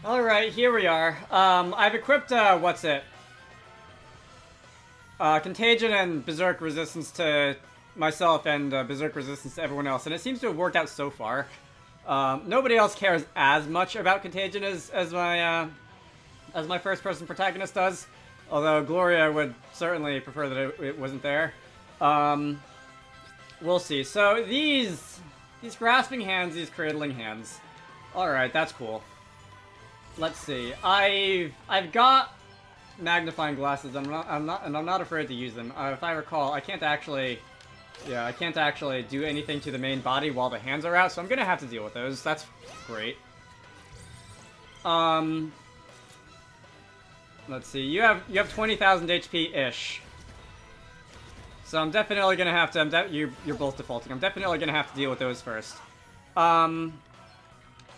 Alright, here we are. I've equipped, what's it? Contagion and Berserk resistance to myself and Berserk resistance to everyone else, and it seems to have worked out so far. Nobody else cares as much about Contagion as my first-person protagonist does, although Gloria would certainly prefer that it wasn't there. We'll see. So these grasping hands, these cradling hands. Alright, that's cool. Let's see. I've got magnifying glasses. I'm not afraid to use them. If I recall, I can't actually do anything to the main body while the hands are out, so I'm gonna have to deal with those. That's great. Let's see. You have 20,000 HP ish. So I'm definitely gonna have to. You're both defaulting. I'm definitely gonna have to deal with those first.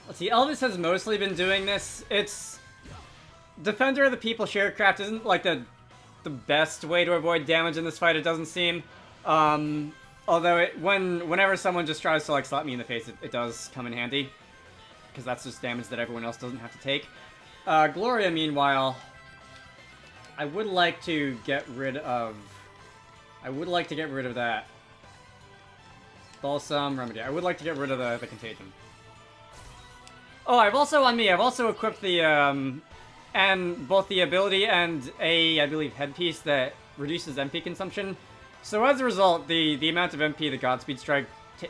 Let's see, Elvis has mostly been doing this. It's... Defender of the People Sharecraft isn't, like, the best way to avoid damage in this fight, it doesn't seem. Although, whenever someone just tries to, like, slap me in the face, it does come in handy. Because that's just damage that everyone else doesn't have to take. Gloria, meanwhile... I would like to get rid of that. Balsam Remedy. I would like to get rid of the Contagion. Oh, I've also equipped the, and both the ability and I believe, headpiece that reduces MP consumption. So as a result, the amount of MP the Godspeed Strike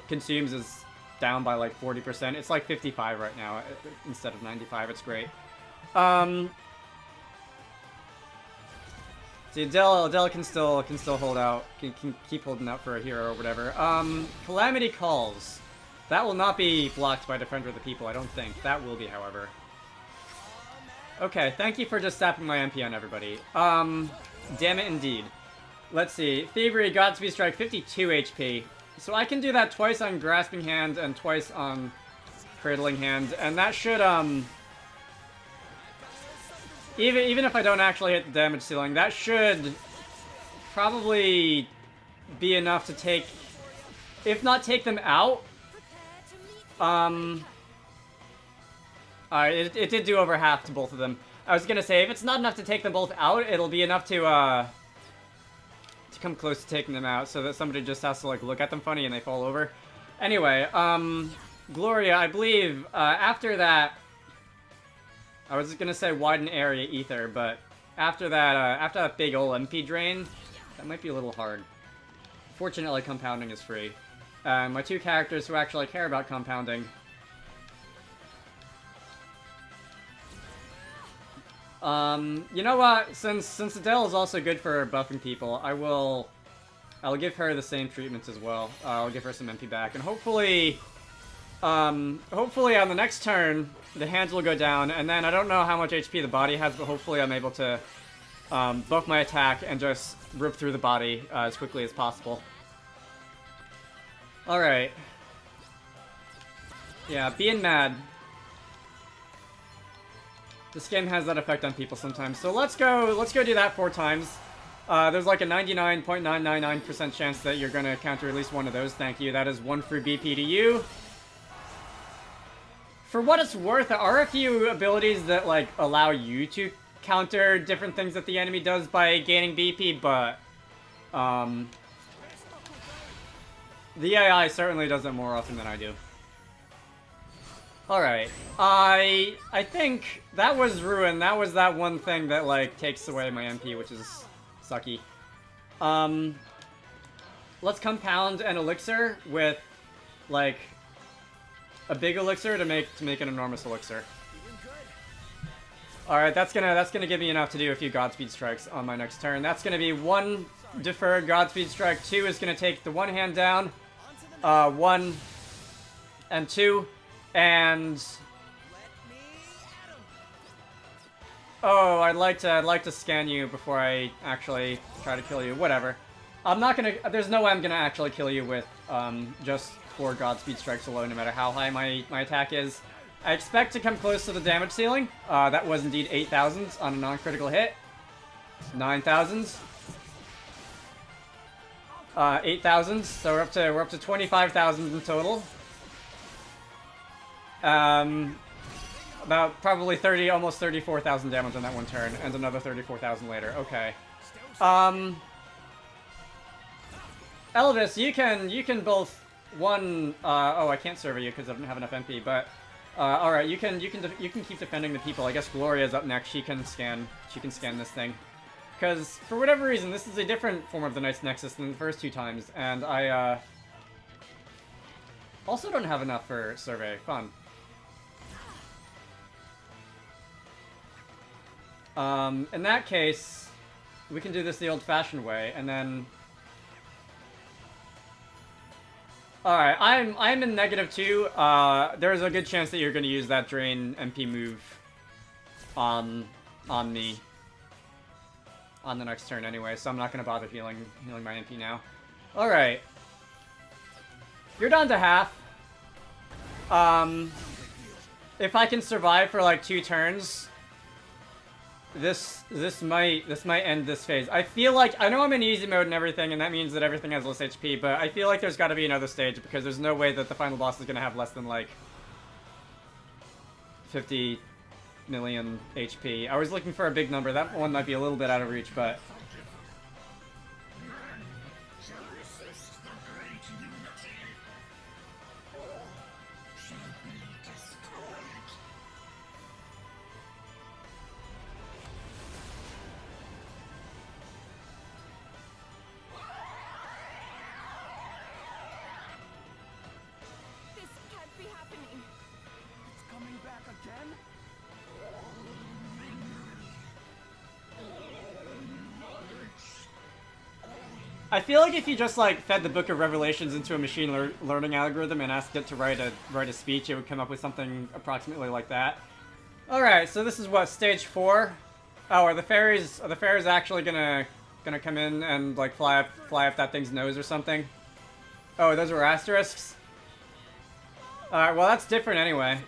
consumes is down by like 40%. It's like 55 right now instead of 95. It's great. See, Adelle can still hold out, can keep holding out for a hero or whatever. Calamity Calls. That will not be blocked by Defender of the People, I don't think. That will be, however. Okay, thank you for just sapping my MP on everybody. Damn it indeed. Let's see. Thievery, Godspeed Strike, 52 HP. So I can do that twice on Grasping Hand and twice on Cradling Hand, and that should, even if I don't actually hit the damage ceiling, that should probably be enough to take, if not take them out. It did do over half to both of them. I was gonna say, if it's not enough to take them both out, it'll be enough to come close to taking them out, so that somebody just has to, like, look at them funny and they fall over. Anyway, Gloria, I believe, after that... I was gonna say widen area ether, but after that big ol' MP drain, that might be a little hard. Fortunately, compounding is free. My two characters who actually care about compounding. You know what? Since Adelle is also good for buffing people, I'll give her the same treatments as well. I'll give her some MP back, and hopefully on the next turn, the hands will go down, and then I don't know how much HP the body has, but hopefully I'm able to buff my attack and just rip through the body as quickly as possible. Alright. Yeah, being mad. This game has that effect on people sometimes. So let's go do that 4 times. There's like a 99.999% chance that you're gonna counter at least one of those. Thank you. That is 1 free BP to you. For what it's worth, there are a few abilities that, like, allow you to counter different things that the enemy does by gaining BP, but, the AI certainly does it more often than I do. Alright. I think that was Ruin. That was that one thing that, like, takes away my MP, which is sucky. Let's compound an elixir with, like, a big elixir to make an enormous elixir. Alright, that's gonna give me enough to do a few Godspeed Strikes on my next turn. That's gonna be 1 deferred Godspeed Strike, 2 is gonna take the one hand down, 1 and 2, and... Oh, I'd like to scan you before I actually try to kill you. Whatever. I'm not gonna... There's no way I'm gonna actually kill you with, just 4 Godspeed Strikes alone, no matter how high my attack is. I expect to come close to the damage ceiling. That was indeed 8,000s on a non-critical hit. 9,000s. 8,000s, so we're up to 25,000 in total. About probably almost 34,000 damage on that one turn, and another 34,000 later. Okay. Elvis, you can both oh, I can't survey you because I don't have enough MP, but all right, you can keep defending the people. I guess Gloria's up next. She can scan this thing, because for whatever reason this is a different form of the Knight's Nexus than the first two times, and I also don't have enough for survey. Fun. In that case, we can do this the old-fashioned way, and then. Alright, I'm in -2. There's a good chance that you're going to use that drain MP move on me on the next turn anyway, so I'm not going to bother healing my MP now. Alright. You're down to half. If I can survive for like 2 turns, this might end this phase. I feel like, I know I'm in easy mode and everything, and that means that everything has less HP, but I feel like there's got to be another stage, because there's no way that the final boss is going to have less than, like, 50 million HP. I was looking for a big number. That one might be a little bit out of reach, but... I feel like if you just, like, fed the Book of Revelations into a machine learning algorithm and asked it to write a speech, it would come up with something approximately like that. Alright, so this is what, stage 4? Oh, are the fairies actually gonna come in and, like, fly up that thing's nose or something? Oh, those were asterisks? Alright, well that's different anyway.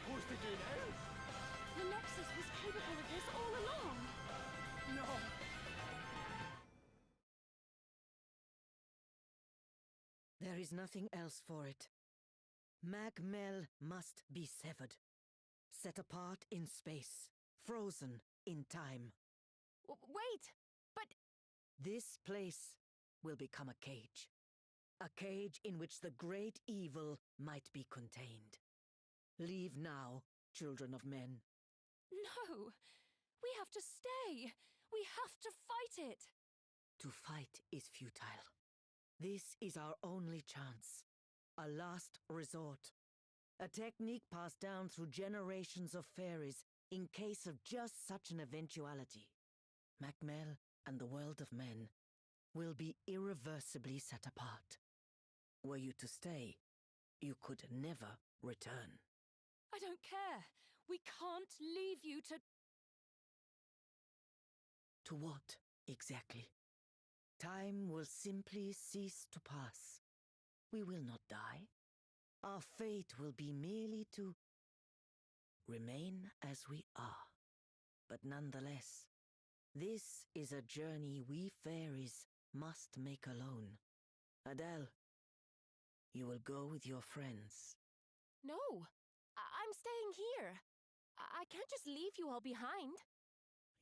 There is nothing else for it. Mag-Mel must be severed. Set apart in space. Frozen in time. Wait! But... This place will become a cage. A cage in which the great evil might be contained. Leave now, children of men. No! We have to stay! We have to fight it! To fight is futile. This is our only chance. A last resort. A technique passed down through generations of fairies in case of just such an eventuality. Mag-Mel and the world of men will be irreversibly set apart. Were you to stay, you could never return. I don't care! We can't leave you to... To what, exactly? Time will simply cease to pass. We will not die. Our fate will be merely to remain as we are. But nonetheless, this is a journey we fairies must make alone. Adelle, you will go with your friends. No! I'm staying here. I can't just leave you all behind.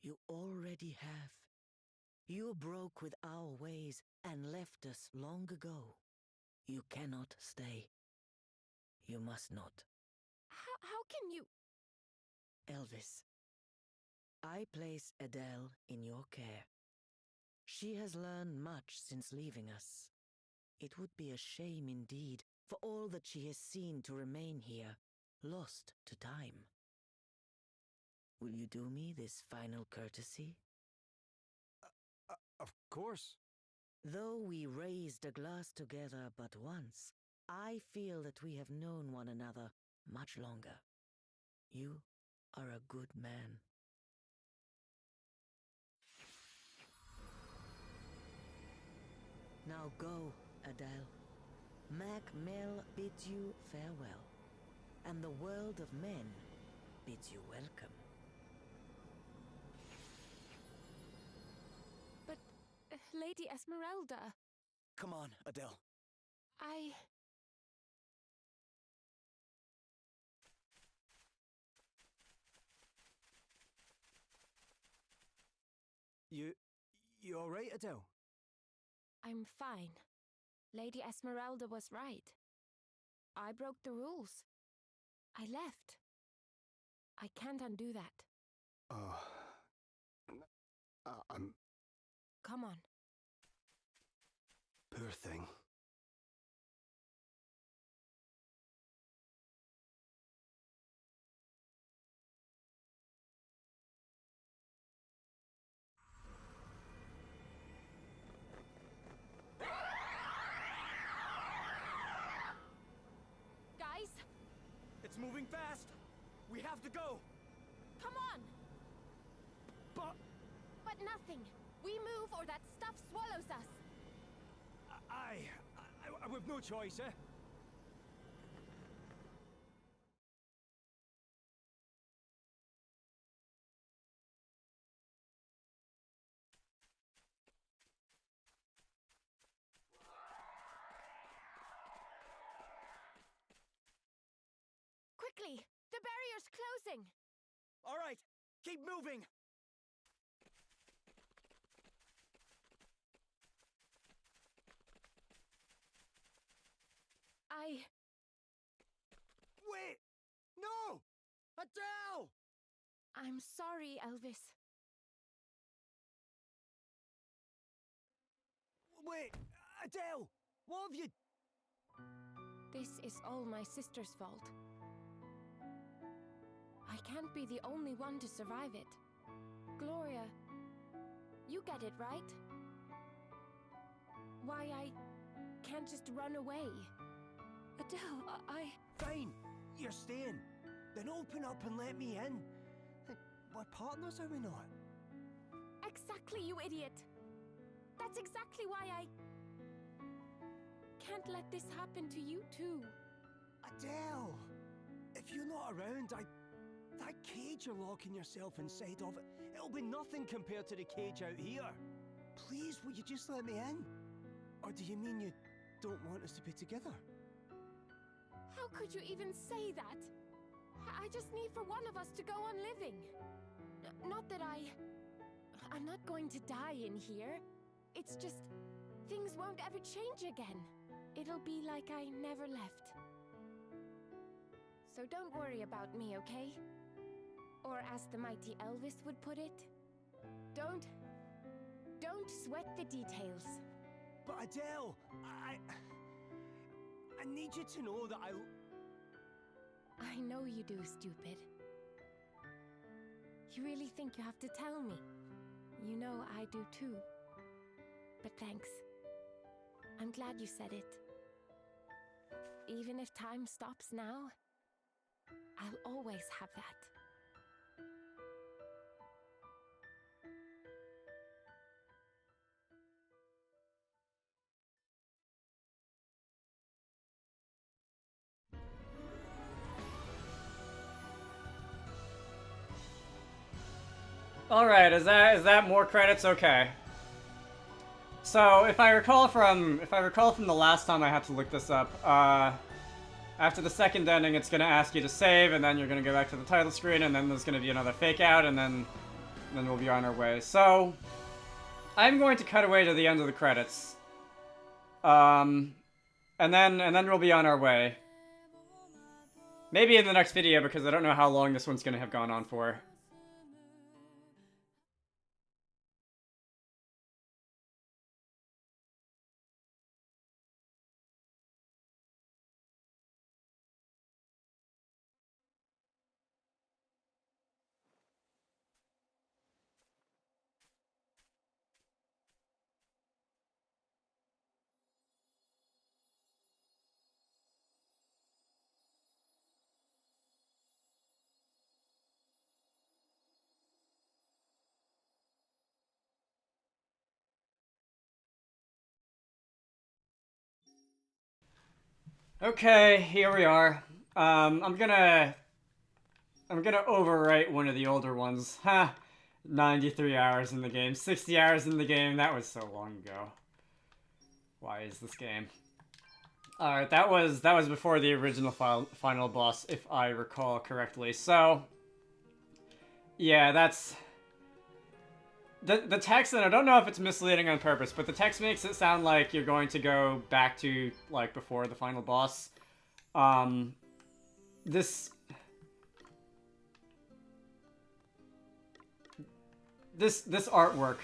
You already have. You broke with our ways and left us long ago. You cannot stay. You must not. How can you... Elvis, I place Adelle in your care. She has learned much since leaving us. It would be a shame indeed for all that she has seen to remain here, lost to time. Will you do me this final courtesy? Of course. Though we raised a glass together but once, I feel that we have known one another much longer. You are a good man. Now go, Adelle. Mag-Mel bids you farewell, and the world of men bids you welcome. But, Lady Esmerelda... Come on, Adelle. You alright, Adele? I'm fine. Lady Esmeralda was right. I broke the rules. I left. I can't undo that. Oh. I'm... Come on. Poor thing. Guys, It's moving fast! We have to go! come on! But... But nothing. We move or that stuff swallows us. We've no choice, eh? Quickly! The barrier's closing! Alright, keep moving! Wait! No! Adele! I'm sorry, Elvis. Wait! Adele! What have you... This is all my sister's fault. I can't be the only one to survive it. Gloria, you get it, right? Why I can't just run away. Adele, I... Fine! You're staying. Then open up and let me in. We're partners, are we not? Exactly, you idiot! That's exactly why I... can't let this happen to you too. Adele! If you're not around, that cage you're locking yourself inside of, it'll be nothing compared to the cage out here. Please, will you just let me in? Or do you mean you don't want us to be together? How could you even say that? I just need for one of us to go on living. Not that I'm not going to die in here. It's just, things won't ever change again. It'll be like I never left. So don't worry about me, okay? Or as the mighty Elvis would put it, don't sweat the details. But Adele, I need you to know that I know you do, stupid. You really think you have to tell me? You know I do too. But thanks. I'm glad you said it. Even if time stops now, I'll always have that. Alright, is that more credits? Okay. So, if I recall from the last time I had to look this up, after the second ending, it's gonna ask you to save, and then you're gonna go back to the title screen, and then there's gonna be another fake out, and then we'll be on our way. So, I'm going to cut away to the end of the credits. And then we'll be on our way. Maybe in the next video, because I don't know how long this one's gonna have gone on for. Okay, here we are. I'm gonna overwrite one of the older ones. Ha! 93 hours in the game, 60 hours in the game. That was so long ago. Why is this game? Alright, that was before the original final boss, if I recall correctly. So, yeah, The text, and I don't know if it's misleading on purpose, but the text makes it sound like you're going to go back to, like, before the final boss. This artwork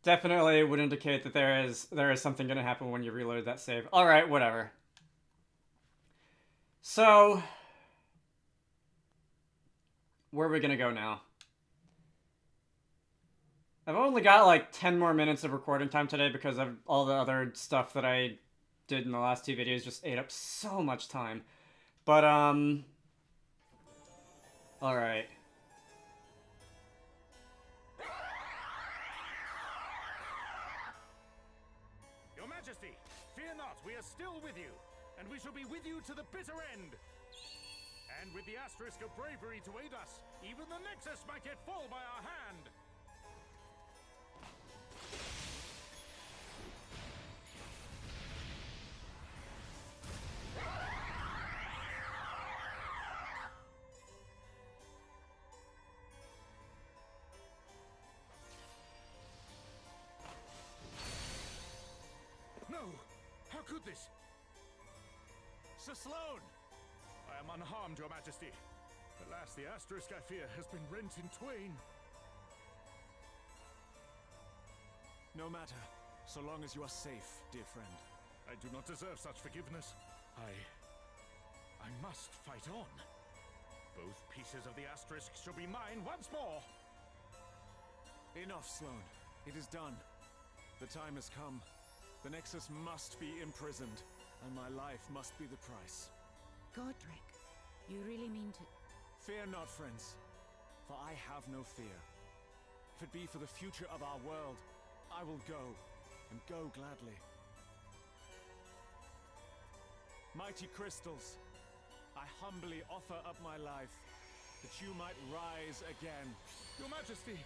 definitely would indicate that there is something going to happen when you reload that save. Alright, whatever. So, where are we going to go now? I've only got like 10 more minutes of recording time today because of all the other stuff that I did in the last 2 videos just ate up so much time. But, alright. Your Majesty, fear not, we are still with you, and we shall be with you to the bitter end. And with the asterisk of bravery to aid us, even the Nexus might yet fall by our hand. No! How could this? Sir Sloane! I am unharmed, Your Majesty. Alas, the asterisk, I fear, has been rent in twain. No matter, so long as you are safe, dear friend. I do not deserve such forgiveness. I must fight on. Both pieces of the asterisk shall be mine once more. Enough, Sloane. It is done. The time has come. The Nexus must be imprisoned, and my life must be the price. Godric, you really mean to... Fear not, friends, for I have no fear. If it be for the future of our world, I will go, and go gladly. Mighty crystals, I humbly offer up my life, that you might rise again. Your Majesty!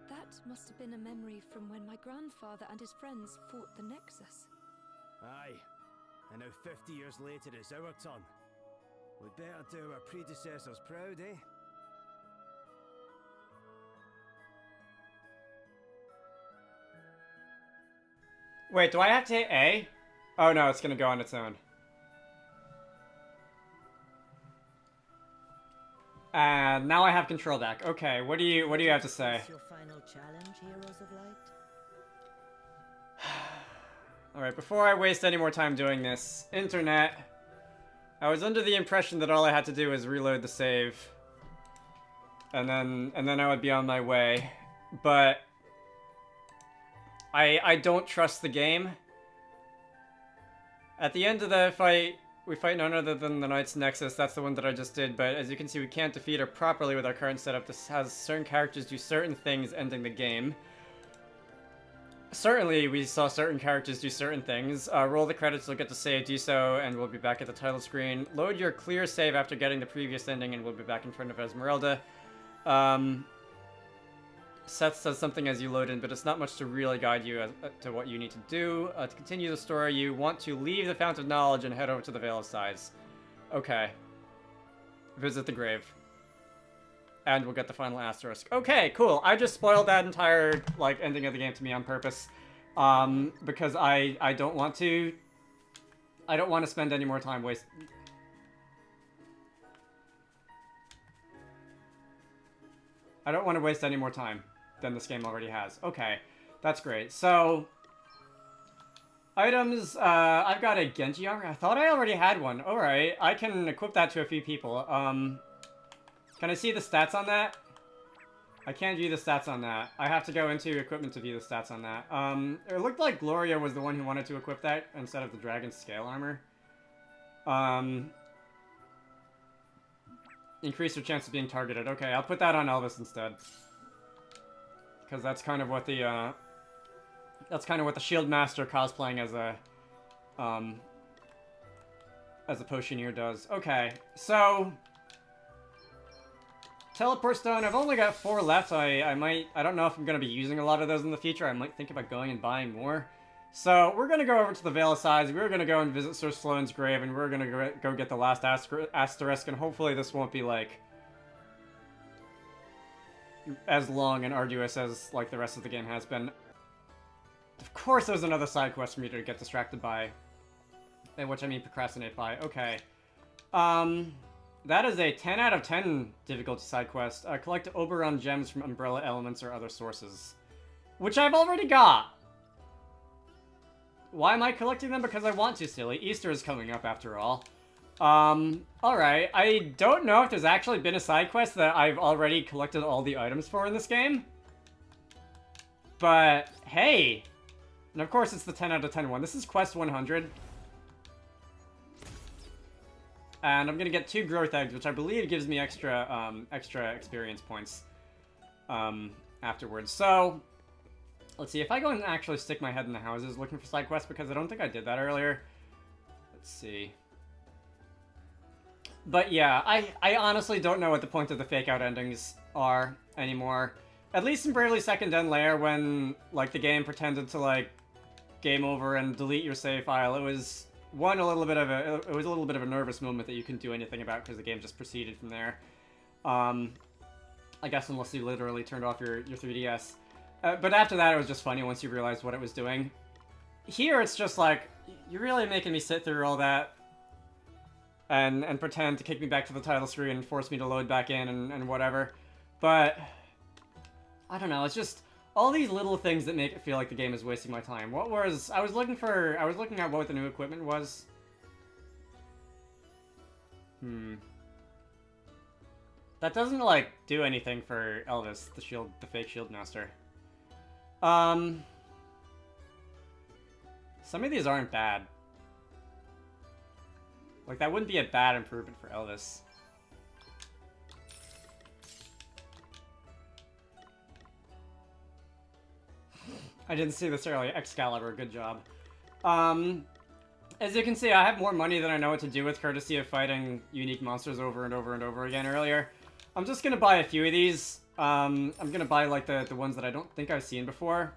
That must have been a memory from when my grandfather and his friends fought the Nexus. Aye, and now 50 years later it's our turn. We'd better do our predecessors proud, eh? Wait, do I have to hit A? Oh no, it's gonna go on its own. And now I have control back. Okay, what do you have to say? What's your final challenge, Heroes of Light? Alright, before I waste any more time doing this, internet. I was under the impression that all I had to do was reload the save. And then I would be on my way. But I don't trust the game. At the end of the fight, we fight none other than the Knight's Nexus. That's the one that I just did, but as you can see, we can't defeat her properly with our current setup. This has certain characters do certain things, ending the game. Certainly, we saw certain characters do certain things. Roll the credits, you'll get to save, do so, and we'll be back at the title screen. Load your clear save after getting the previous ending, and we'll be back in front of Esmerelda. Seth says something as you load in, but it's not much to really guide you to what you need to do. To continue the story, you want to leave the Fount of Knowledge and head over to the Veil of Sighs. Okay. Visit the grave. And we'll get the final asterisk. Okay, cool. I just spoiled that entire, like, ending of the game to me on purpose. Because I don't want to... I don't want to spend any more time wasting... I don't want to waste any more time than this game already has. Okay, that's great. So, items, I've got a Genji armor. I thought I already had one. Alright, I can equip that to a few people. Can I see the stats on that? I can't view the stats on that. I have to go into equipment to view the stats on that. It looked like Gloria was the one who wanted to equip that instead of the Dragon Scale armor. Increase your chance of being targeted. Okay, I'll put that on Elvis instead. Because that's kind of what the, Shield Master cosplaying as a potioneer does. Okay, so... Teleport Stone, I've only got 4 left. I don't know if I'm going to be using a lot of those in the future. I might think about going and buying more. So, we're going to go over to the Veil of Sighs. We're going to go and visit Sir Sloane's grave, and we're going to go get the last asterisk, and hopefully this won't be, like, as long and arduous as, like, the rest of the game has been. Of course there's another side quest for me to get distracted by. And which I mean procrastinate by. Okay. That is a 10 out of 10 difficulty side quest. Collect Oberon gems from umbrella elements or other sources. Which I've already got! Why am I collecting them? Because I want to, silly. Easter is coming up after all. Alright. I don't know if there's actually been a side quest that I've already collected all the items for in this game. But, hey! And of course it's the 10 out of 10 one. This is quest 100. And I'm gonna get 2 growth eggs, which I believe gives me extra experience points, afterwards. So, let's see, if I go and actually stick my head in the houses looking for side quests, because I don't think I did that earlier. Let's see. But yeah, I honestly don't know what the point of the fake-out endings are anymore. At least in Bravely Second Den Lair, when, like, the game pretended to, like, game over and delete your save file, it was... it was a little bit of a nervous moment that you couldn't do anything about because the game just proceeded from there. I guess unless you literally turned off your 3DS. But after that, it was just funny once you realized what it was doing. Here, it's just like, you're really making me sit through all that and pretend to kick me back to the title screen and force me to load back in and whatever. But, I don't know, it's just... all these little things that make it feel like the game is wasting my time. I was looking at what the new equipment was. That doesn't, like, do anything for Elvis, the fake Shield Master. Some of these aren't bad. Like, that wouldn't be a bad improvement for Elvis. I didn't see this earlier. Excalibur, good job. As you can see, I have more money than I know what to do with, courtesy of fighting unique monsters over and over and over again earlier. I'm just gonna buy a few of these. I'm gonna buy, like, the ones that I don't think I've seen before.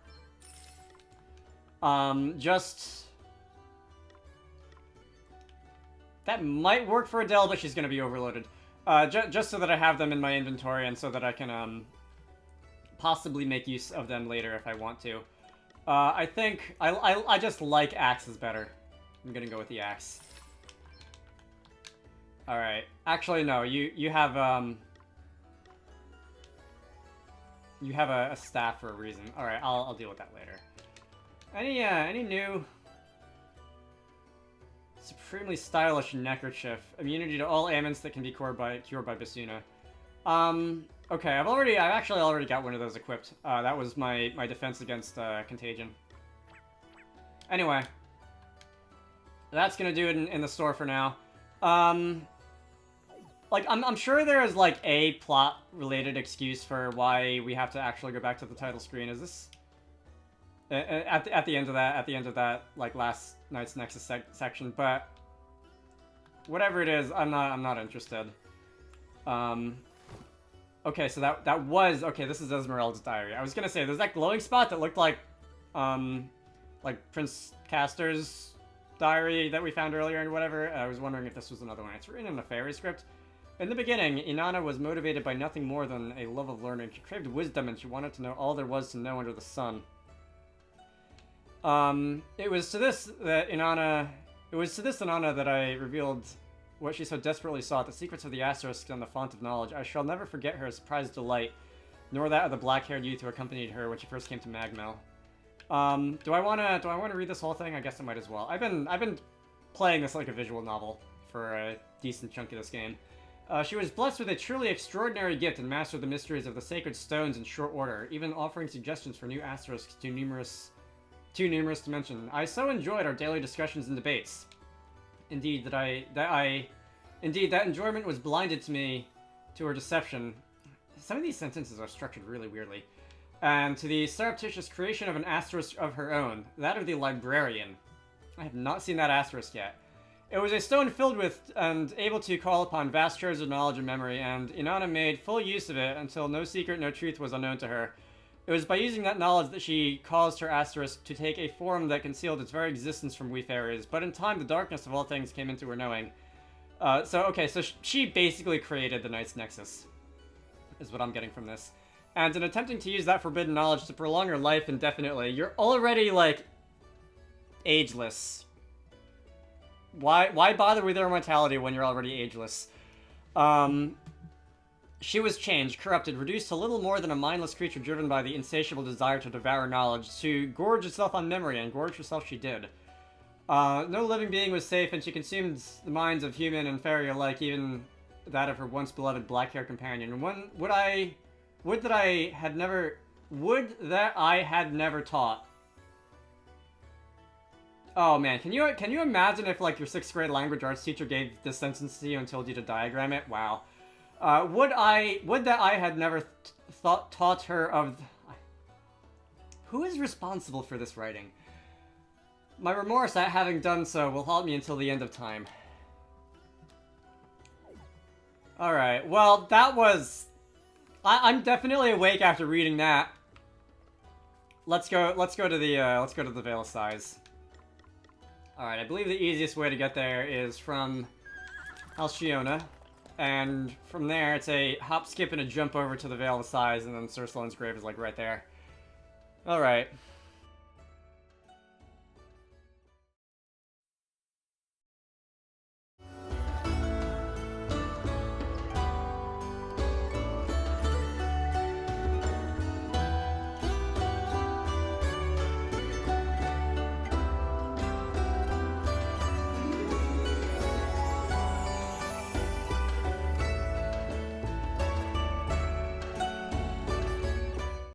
That might work for Adelle, but she's gonna be overloaded. Just so that I have them in my inventory and so that I can, possibly make use of them later if I want to. I think I just like axes better. I'm gonna go with the axe. All right. Actually, no. You have a staff for a reason. All right. I'll deal with that later. Any new supremely stylish neckerchief, immunity to all ailments that can be cured by Basuna. Okay, I've actually already got one of those equipped. That was my defense against contagion. Anyway, that's gonna do it in the store for now. Like, I'm sure there is, like, a plot-related excuse for why we have to actually go back to the title screen. Is this at the end of that, like, last night's Nexus section? But whatever it is, I'm not interested. Okay, so that was... okay, this is Esmerelda's diary. I was gonna say, there's that glowing spot that looked like Prince Castor's diary that we found earlier and whatever. I was wondering if this was another one. It's written in a fairy script. In the beginning, Inanna was motivated by nothing more than a love of learning. She craved wisdom and she wanted to know all there was to know under the sun. It was to this Inanna that I revealed what she so desperately sought, the secrets of the asterisk and the font of knowledge. I shall never forget her surprised delight, nor that of the black-haired youth who accompanied her when she first came to Magmel. Do I wanna read this whole thing? I guess I might as well. I've been playing this like a visual novel for a decent chunk of this game. She was blessed with a truly extraordinary gift and mastered the mysteries of the sacred stones in short order, even offering suggestions for new asterisks too numerous to mention. I so enjoyed our daily discussions and debates. Indeed, that enjoyment was blinded to me to her deception. Some of these sentences are structured really weirdly. And to the surreptitious creation of an asterisk of her own, that of the librarian. I have not seen that asterisk yet. It was a stone filled with and able to call upon vast treasures of knowledge and memory, and Inanna made full use of it until no secret, no truth was unknown to her. It was by using that knowledge that she caused her asterisk to take a form that concealed its very existence from we fairies, but in time the darkness of all things came into her knowing. So she basically created the Knight's Nexus, is what I'm getting from this. And in attempting to use that forbidden knowledge to prolong her life indefinitely, you're already, like, ageless. Why bother with immortality when you're already ageless? She was changed, corrupted, reduced to little more than a mindless creature driven by the insatiable desire to devour knowledge, to gorge itself on memory, and gorge herself she did. No living being was safe, and she consumed the minds of human and fairy alike, even that of her once beloved black-haired companion. Would that I had never taught. Oh man, can you imagine if, like, your 6th grade language arts teacher gave this sentence to you and told you to diagram it? Wow. Would that I had never taught her of... Who is responsible for this writing? My remorse at having done so will haunt me until the end of time. Alright, well, that was... I'm definitely awake after reading that. Let's go to the Veil of Sighs. Alright, I believe the easiest way to get there is from Halcyona. And from there, it's a hop, skip, and a jump over to the Veil of Sighs, and then Sir Sloane's grave is, like, right there. Alright.